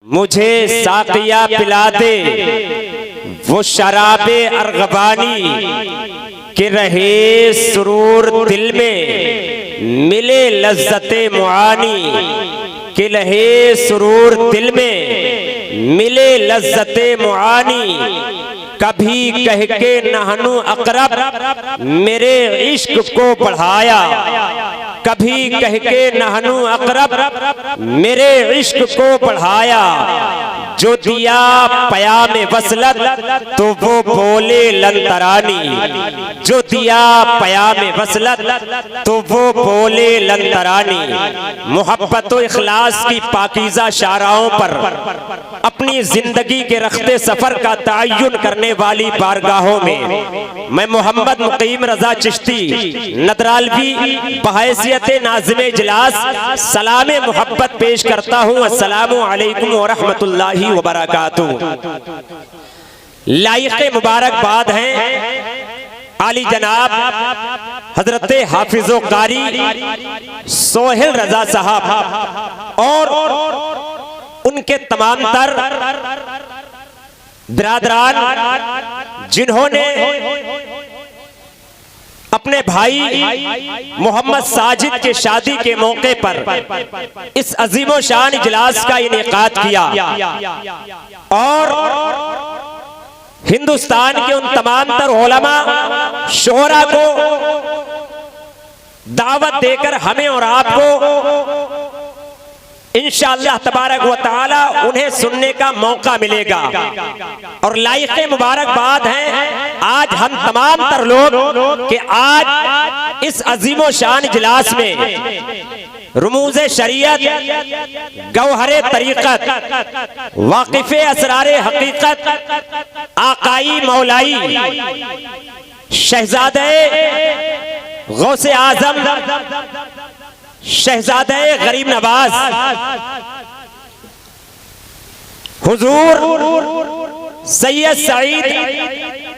मुझे साकिया पिला दे वो शराबे अरगबानी कि रहे सुरूर दिल में, मिले लज्जते मुआनी कि रहे सुरूर दिल में, मिले लज्जते मुआनी। कभी कह के नहनु अकरब मेरे इश्क को बढ़ाया, कभी कह के नहनु अकरब मेरे इश्क को बढ़ाया। जो दिया पयाम वसलत तो वो बोले लंतरानी, जो दिया पयाम वसलत तो वो बोले लंतरानी। मोहब्बत व इखलास की पाकीज़ा शाराओं पर अपनी जिंदगी के रखते सफर का तयन करने वाली बारगाहों में मैं मोहम्मद मुकीम रजा चिश्ती नदरालवी बहैसियत नाज़िम इजलास सलाम मोहब्बत पेश करता हूँ। अस्सलामु अलैकुम व रहमतुल्लाहि व बरकातुहू। लायक़े मुबारकबाद हैं आली जनाब हजरत हाफिज़ो कारी सोहेल रजा साहब और उनके तमाम तर बिरादरान जिन्होंने अपने भाई मोहम्मद साजिद के शादी के मौके पर इस अजीमो शान इजलास का इनेकाद किया और हिंदुस्तान के उन तमाम तर उलमा शोहरा को दावत देकर हमें और आपको इंशाअल्लाह तबारक व तआला उन्हें सुनने का मौका मिलेगा। और लायक़े मुबारकबाद हैं आज हम तमाम तर लोग कि आज इस अजीमो शान इजलास में रुमूज़े शरीयत, गौहरे तरीक़त, वाक़िफ़े असरारे हकीकत, आकाई मौलाई, शहज़ादे गौसे आज़म, शहज़ादे गरीब नवाज हुजूर सैयद सईद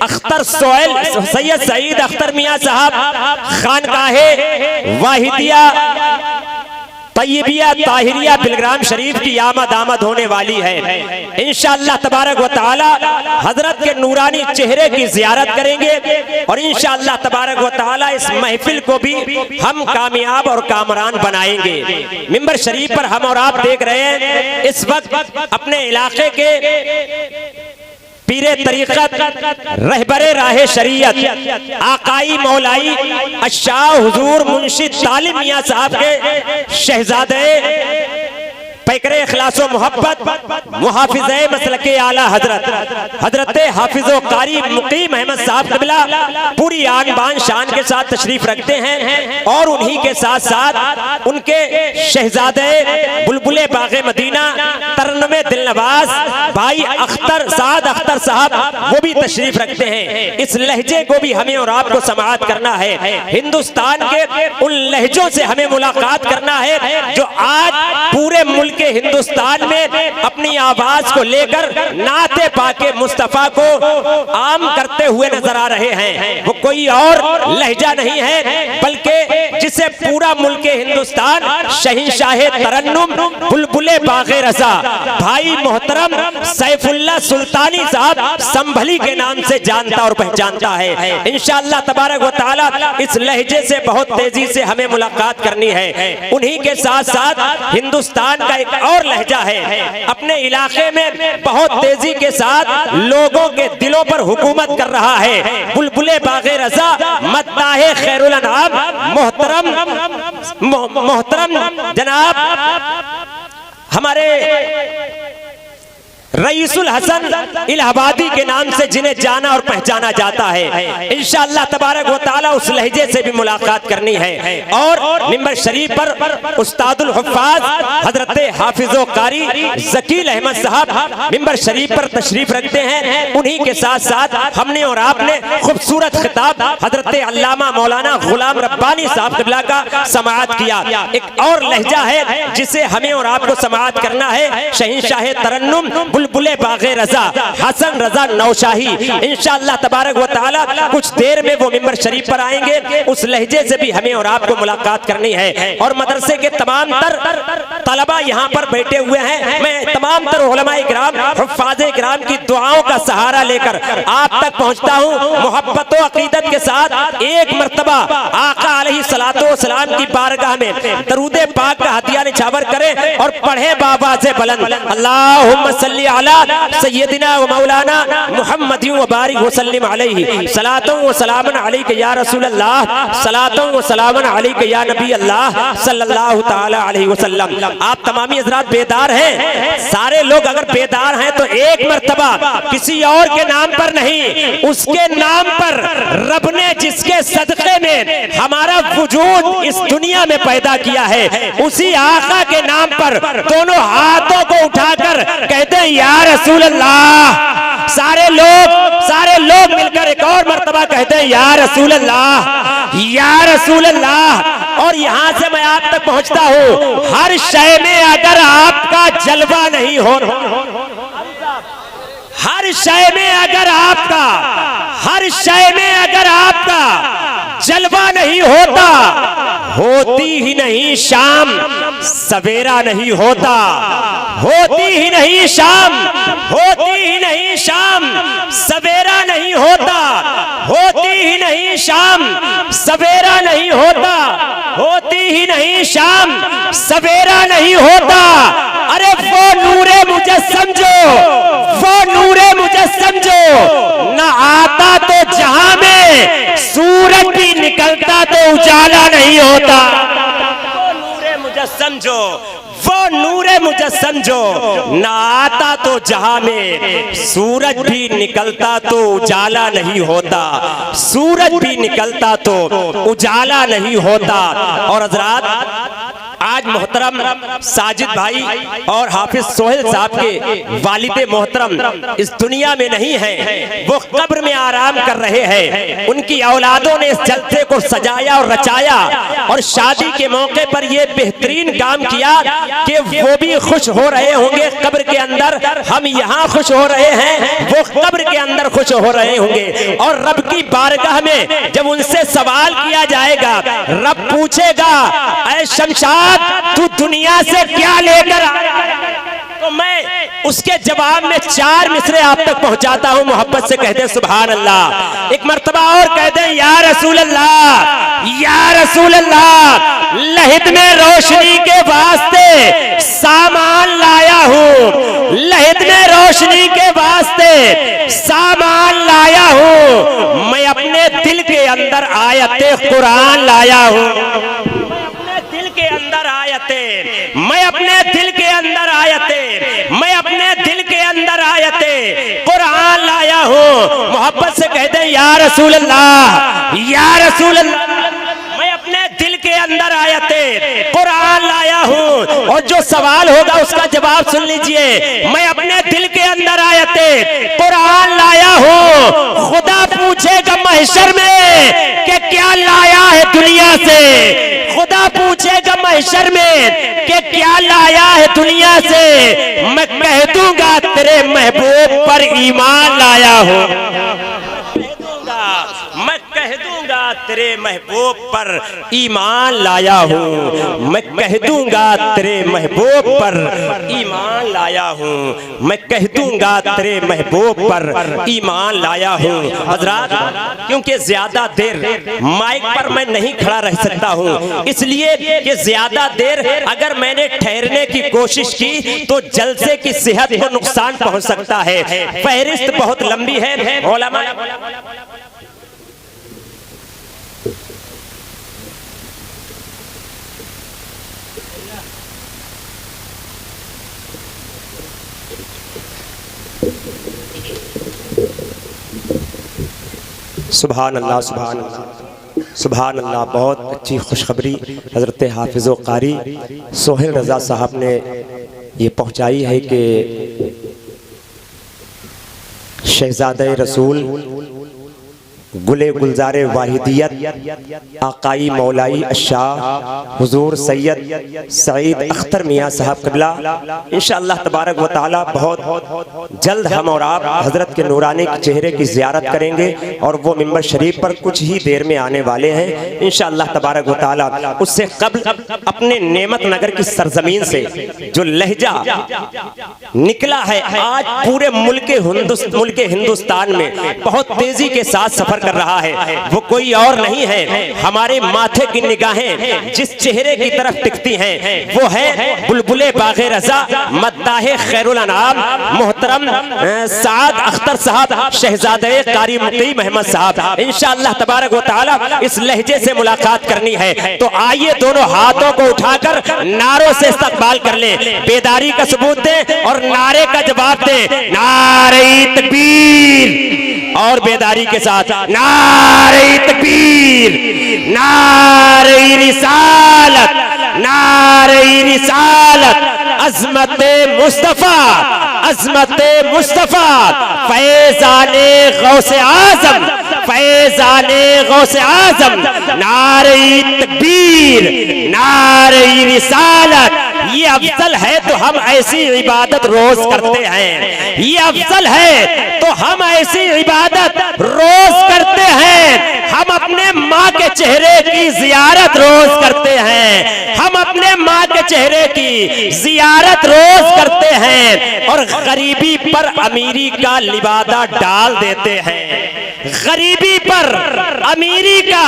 अख्तर सोहेल, सैयद सईद अख्तर मियाँ साहब खानकाहे वाहिदिया तैयबिया ताहिरिया बिलग्राम शरीफ की आमद आमद होने वाली है। इंशाअल्लाह तबारक व तआला हजरत के नूरानी चेहरे की जियारत करेंगे और इंशाअल्लाह तबारक व तआला इस महफिल को भी हम कामयाब और कामरान बनाएंगे। मिंबर शरीफ पर हम और आप देख रहे हैं इस वक्त अपने इलाके के पीरे तरीक़त, रहबरे राहे शरीयत, आकाई मौलाई अशाह हुजूर मुंशी तालिब मियाँ साहब के शहजादे पैकरे इखलास व मोहब्बत मुहाफिज़े मसलके आला हजरत हाफिज़ो कारी मुकीम अहमद साहब क़िबला पूरी आन बान शान के साथ तशरीफ रखते हैं और उन्हीं के साथ साथ उनके शहजादे बुलबुले बाग़े मदीना तरन्नुमे दिलनवाज भाई अख्तर साद अख्तर साहब वो भी तशरीफ रखते हैं। इस लहजे को भी हमें और आपको समाअत करना है। हिंदुस्तान के उन लहजों से हमें मुलाकात करना है जो आज पूरे मुल्क के हिंदुस्तान में अपनी आवाज को लेकर नाते पाके मुस्तफा को आम करते हुए नजर आ रहे हैं। वो कोई और लहजा नहीं है बल्कि जिसे पूरा मुल्क हिंदुस्तान शहींशाहे तरन्नुम बुलबुले बाग़े रज़ा भाई मोहतरम सैफुल्लाह सुल्तानी साहब संभली के नाम से जानता और पहचानता है। इंशाअल्लाह तबारक व तआला इस लहजे से बहुत तेजी से हमें मुलाकात करनी है। उन्हीं के साथ साथ हिंदुस्तान का एक और लहजा है, अपने इलाके में बहुत तेजी के साथ लोगों के दिलों पर हुकूमत कर रहा है। बुलबुले बाग़े रज़ा मद्दाहे खैरुल अनाम मोहतरम जनाब हमारे रईसुल हसन इलाहाबादी के नाम से जिन्हें जाना और पहचाना जाता है। इंशाअल्लाह तबारक व तआला उस लहजे से भी मुलाकात करनी है। और मिंबर शरीफ पर उस्तादुल हुफ़्फ़ाज़ हजरत हाफिज़ो कारी ज़कील अहमद साहब मिंबर शरीफ पर तशरीफ रखते हैं। उन्हीं के साथ साथ हमने और आपने खूबसूरत खिताब हजरत अल्लामा मौलाना गुलाम रब्बानी साहब क़िबला का समाअत किया। एक और लहजा है जिसे हमें और आपको समाअत करना है, शहींशाहे तरन्नुम बुलबुले बागे रजा हसन रजा नौशाही इंशाअल्लाह तबारक व तआला कुछ देर में वो मिंबर शरीफ पर आएंगे। उस लहजे से भी हमें और आपको मुलाकात करनी है। और मदरसे के तमाम तर तलबा यहाँ पर बैठे हुए हैं। मैं तमाम तर उलमाए किराम हुफ्फाज़े किराम की दुआओं का सहारा लेकर आप तक पहुँचता हूँ। मोहब्बत व अकीदत के साथ एक मर्तबा आका अलैहिस्सलातु वस्सलाम की बारगाह में दरूदे पाक का हदिया निछावर करें और पढ़े बाबा से बुलंद अल्लाहुम्मा सल्ली अला सय्यदिना व मौलाना मुहम्मदिन व बारिक व सल्लिम अलैहि सलातु व सलामन अलैका या रसूल अल्लाह सलातु व सलामन अलैका या नबी अल्लाह सल्लल्लाहु तआला अलैहि वसल्लम। आप तमामी हज़रात बेदार हैं? सारे लोग अगर बेदार हैं तो एक मर्तबा किसी और के नाम पर नहीं, उसके नाम पर रब ने जिसके सदक़े में हमारा वजूद इस दुनिया में पैदा किया है, उसी आका के नाम पर दोनों हाथों को उठाकर कहते हैं या रसूल अल्लाह। सारे लोग मिलकर एक और मर्तबा कहते हैं या रसूल अल्लाह, या रसूल अल्लाह। और यहाँ से मैं आप तक पहुँचता हूँ, हर शय में अगर आपका जलवा नहीं हो, हर शय में अगर आपका जलवा नहीं होता, होती ही नहीं शाम सवेरा नहीं होता, होती ही नहीं शाम सवेरा नहीं होता, होती ही नहीं शाम सवेरा नहीं होता, होती ही नहीं शाम सवेरा नहीं होता। अरे वो नूरे मुजस्सम जो न आता तो जहां में सूरज भी निकलता तो उजाला नहीं होता। वो नूरे मुजस्सम जो न आता तो जहां में सूरज भी निकलता तो उजाला नहीं होता, सूरज भी निकलता तो उजाला नहीं होता। और हज़रात आज मोहतरम साजिद भाई और हाफिज सोहेल साहब के वालिद मोहतरम इस दुनिया में नहीं हैं, वो कब्र में आराम कर रहे हैं। उनकी औलादों ने इस जलसे को सजाया और रचाया और शादी के मौके पर ये बेहतरीन काम किया कि वो भी खुश हो रहे होंगे कब्र के अंदर, हम यहाँ खुश हो रहे हैं, वो कब्र के अंदर खुश हो रहे होंगे। और रब की बारगाह में जब उनसे सवाल किया जाएगा, रब पूछेगा ऐ शमशाद तू दुनिया से क्या लेकर आया, तो मैं उसके जवाब में 4 मिसरे आप तक पहुंचाता हूं। मोहब्बत से कहते सुभान अल्लाह। एक मर्तबा और कहते हैं या रसूल अल्लाह, या रसूल अल्लाह, लहिद में रोशनी के वास्ते सामान लाया हूं, लहिद में रोशनी के वास्ते सामान लाया हूं। मैं अपने दिल के अंदर आयते कुरान लाया हूं, मैं अपने दिल के अंदर आयते कुरान लाया हूँ। मोहब्बत से कहते हैं या रसूल अल्लाह, या रसूल अल्लाह, मैं अपने दिल के अंदर आयते कुरान लाया हूँ। और जो सवाल होगा उसका जवाब सुन लीजिए, मैं अपने दिल के अंदर आयते कुरान लाया हूँ। खुदा पूछेगा महशर में कि क्या लाया है दुनिया से, खुदा पूछेगा महशर में कि क्या लाया है दुनिया से, मैं कह दूंगा तेरे महबूब पर ईमान लाया हूँ, मैं कह दूंगा तेरे महबूब पर ईमान लाया हूँ, मैं कह दूंगा तेरे महबूब पर ईमान लाया हूँ, मैं कह दूंगा तेरे महबूब पर ईमान लाया हूँ। हजरात, क्योंकि ज्यादा देर माइक पर मैं नहीं खड़ा रह सकता हूँ, इसलिए कि ज्यादा देर अगर मैंने ठहरने की कोशिश की तो जलसे की सेहत को नुकसान पहुँच सकता है। फहरिस्त बहुत लंबी है। उलमा सुभान अल्लाह, सुभान अल्लाह, सुभान अल्लाह। बहुत अच्छी खुशखबरी हज़रत हाफिज़ कारी सोहेल रज़ा साहब ने ये पहुँचाई है कि शहज़ादे रसूल गुले गुलजारे वाहिदियत आकाई मौलाई शाह हुजूर सैयद सईद अख्तर मियाँ साहब क़िबला इंशाअल्लाह तबारक व तआला बहुत जल्द हम और आप हज़रत के नूरानी चेहरे की ज़ियारत करेंगे और वो मिंबर शरीफ पर कुछ ही देर में आने वाले हैं इंशाअल्लाह तबारक व तआला। उससे कब्ल अपने नेमत नगर की सरजमीन से जो लहजा निकला है आज पूरे मुल्क हिंदुस्तान में बहुत तेजी के साथ सफर कर रहा है, वो कोई और नहीं है, हमारे माथे की निगाहें जिस चेहरे की तरफ टिकती हैं वो है बुलबुले बाग़े रज़ा मद्दाहे खैरुल अनाम मोहतरम साद अख्तर साहब शहजादे कारी मुकी महमद साहब। इंशाअल्लाह तबारक व तआला इस लहजे से मुलाकात करनी है तो आइए दोनों हाथों को उठाकर नारों से इस्तकबाल कर ले, बेदारी का सबूत दे और नारे का जवाब दे, नारे तकबीर, और बेदारी के साथ नारे तकबीर, नारे रिसालत, नारे रिसालत, अज़मते मुस्तफा, अज़मते मुस्तफा, फैज़ाने गौसे आज़म, फैज़ाने गौसे आज़म, नारे तकबीर, नारे रिसालत। ये अफजल है तो हम ऐसी इबादत रोज करते हैं, ये अफजल है तो हम ऐसी इबादत रोज करते हैं, हम अपने माँ के चेहरे की जियारत रोज करते हैं, हम अपने माँ के चेहरे की जियारत रोज करते हैं और गरीबी पर अमीरी का लिबादा डाल देते हैं, गरीबी पर अमीरी का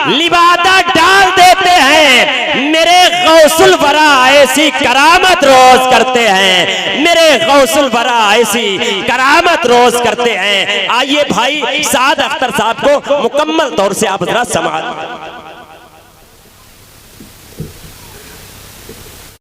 लिबादा डाल देते हैं। मेरे गौसुल वरा ऐसी करामत रोज करते हैं, मेरे गौसुल वरा ऐसी करामत रोज करते हैं। आइए भाई साद अख्तर साहब को मुकम्मल तौर से आप जरा समाअत